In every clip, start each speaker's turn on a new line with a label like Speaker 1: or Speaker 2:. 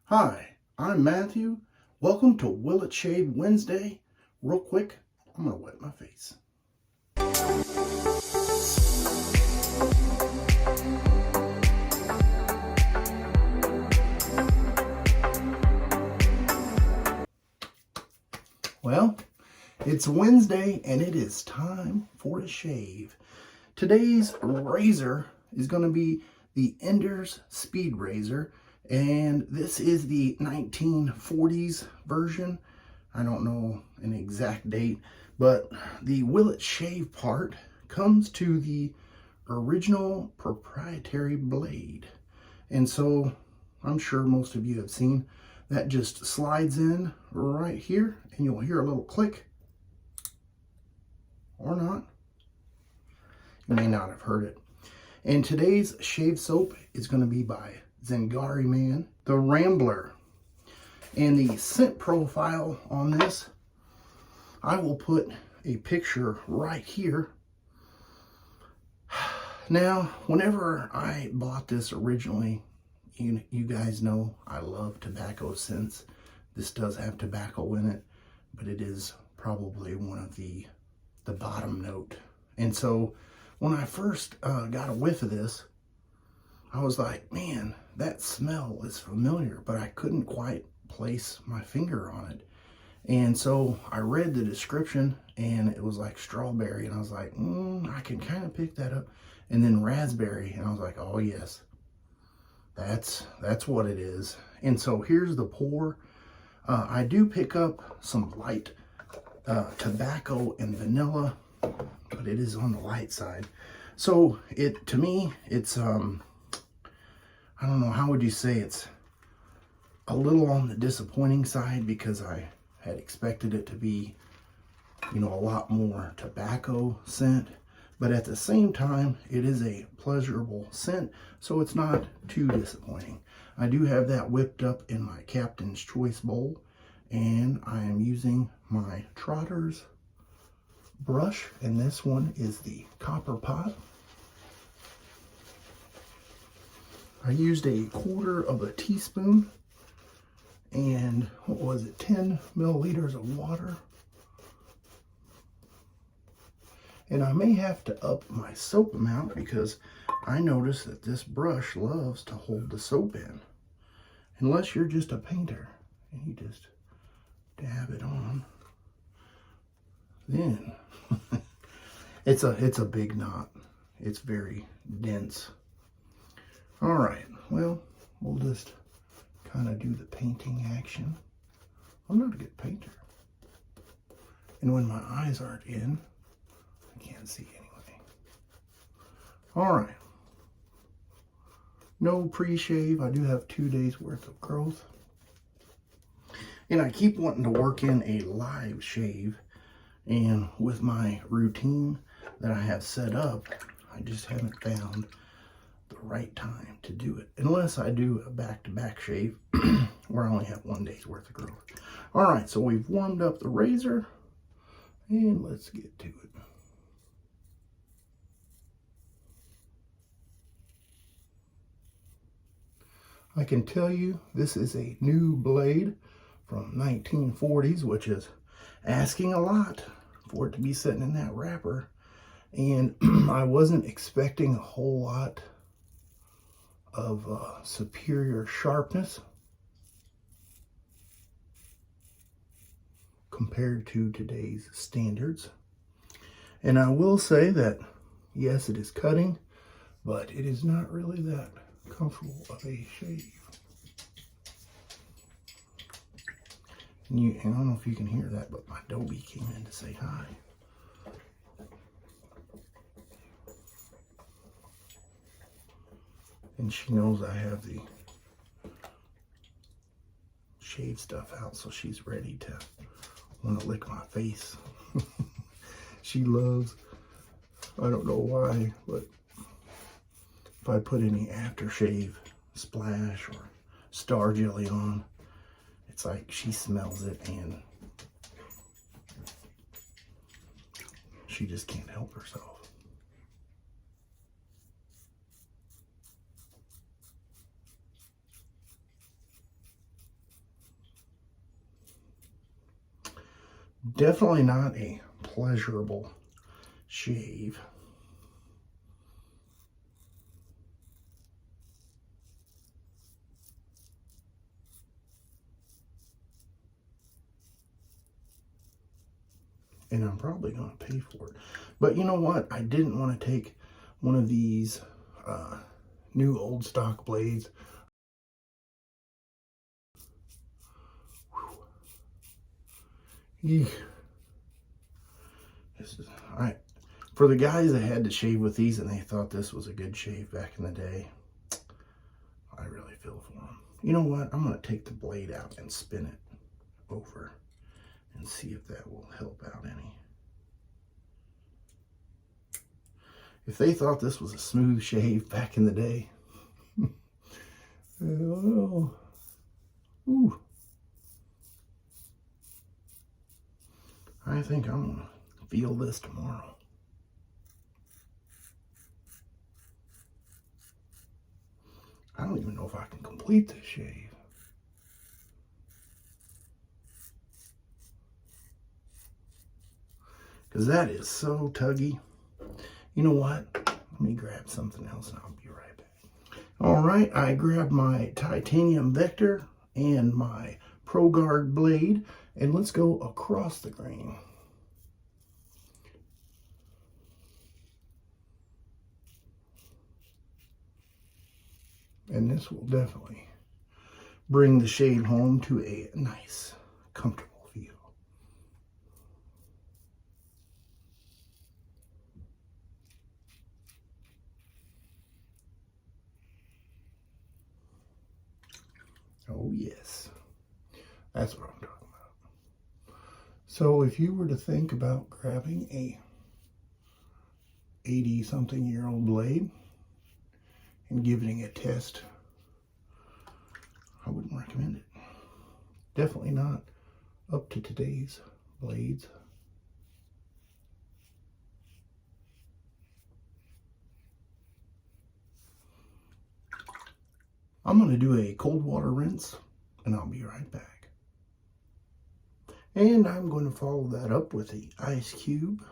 Speaker 1: Hi, I'm Matthew. Welcome to Will It Shave Wednesday. Real quick, I'm going to wet my face. Well, it's Wednesday and it is time for a shave. Today's razor is going to be the Ender's Speed Razor, and this is the 1940s version. I don't know an exact date, but the Will It Shave part comes to the original proprietary blade. And so I'm sure most of you have seen that just slides in right here, and you'll hear a little click or not. You may not have heard it. And today's shave soap is going to be by Zingari Man, the Rambler. And the scent profile on this, I will put a picture right here. Now, whenever I bought this originally, you guys know I love tobacco scents. This does have tobacco in it, but it is probably one of the bottom note. And so when I first got a whiff of this, I was like, man, that smell is familiar, but I couldn't quite place my finger on it. And so I read the description and it was like strawberry, and I was like, I can kind of pick that up. And then raspberry, and I was like, oh yes, that's what it is. And so here's the pour. I do pick up some light tobacco and vanilla, but it is on the light side. So to me, it's I don't know, how would you say, it's a little on the disappointing side, because I had expected it to be, a lot more tobacco scent. But at the same time, it is a pleasurable scent, so it's not too disappointing. I do have that whipped up in my Captain's Choice bowl, and I am using my Trotters brush, and this one is the copper pot. I used 1/4 teaspoon and, what was it, 10 milliliters of water. And I may have to up my soap amount, because I noticed that this brush loves to hold the soap in. Unless you're just a painter and you just dab it on. Then it's a big knot. It's very dense. All right, well, we'll just kind of do the painting action. I'm not a good painter. And when my eyes aren't in, I can't see anyway. All right. No pre-shave. I do have 2 days worth of growth. And I keep wanting to work in a live shave. And with my routine that I have set up, I just haven't found the right time to do it. Unless I do a back-to-back shave where I only have 1 day's worth of growth. All right, so we've warmed up the razor. And let's get to it. I can tell you this is a new blade from 1940s, which is asking a lot for it to be sitting in that wrapper. And I wasn't expecting a whole lot of superior sharpness compared to today's standards. And I will say that, yes, it is cutting, but it is not really that comfortable of a shave. And I don't know if you can hear that, but my Dobie came in to say hi. And she knows I have the shave stuff out, so she's ready to want to lick my face. She loves, I don't know why, but if I put any aftershave splash or star jelly on, it's like she smells it and she just can't help herself. Definitely not a pleasurable shave. And I'm probably going to pay for it. But you know what? I didn't want to take one of these new old stock blades. Eek. This is, for the guys that had to shave with these and they thought this was a good shave back in the day, I really feel for them. You know what? I'm going to take the blade out and spin it over and see if that will help out any. If they thought this was a smooth shave back in the day, oh, ooh. I think I'm going to feel this tomorrow. I don't even know if I can complete this shave. Because that is so tuggy. You know what? Let me grab something else and I'll be right back. All right, I grabbed my titanium vector and my Pro Guard blade, and let's go across the grain. And this will definitely bring the shave home to a nice, comfortable feel. Oh yes, that's what I'm talking about. So if you were to think about grabbing a 80-something-year-old blade and giving it a test, I wouldn't recommend it. Definitely not up to today's blades. I'm going to do a cold water rinse and I'll be right back. And I'm going to follow that up with the ice cube.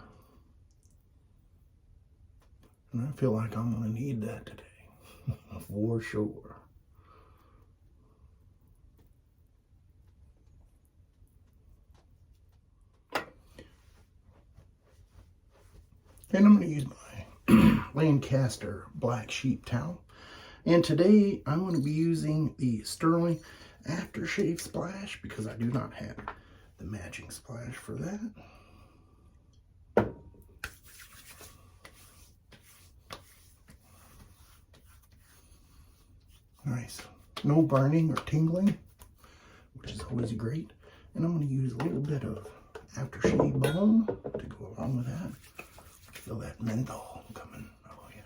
Speaker 1: And I feel like I'm going to need that today. For sure. And I'm going to use my Lancaster black sheep towel. And today I'm going to be using the Stirling aftershave splash because I do not have the matching splash for that. Nice. No burning or tingling, which is always great. And I'm going to use a little bit of aftershave balm to go along with that. Feel that menthol coming. Oh yeah.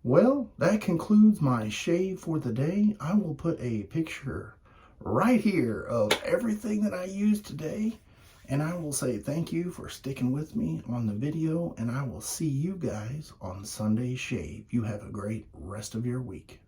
Speaker 1: Well, that concludes my shave for the day. I will put a picture right here of everything that I used today. And I will say thank you for sticking with me on the video. And I will see you guys on Sunday Shave. You have a great rest of your week.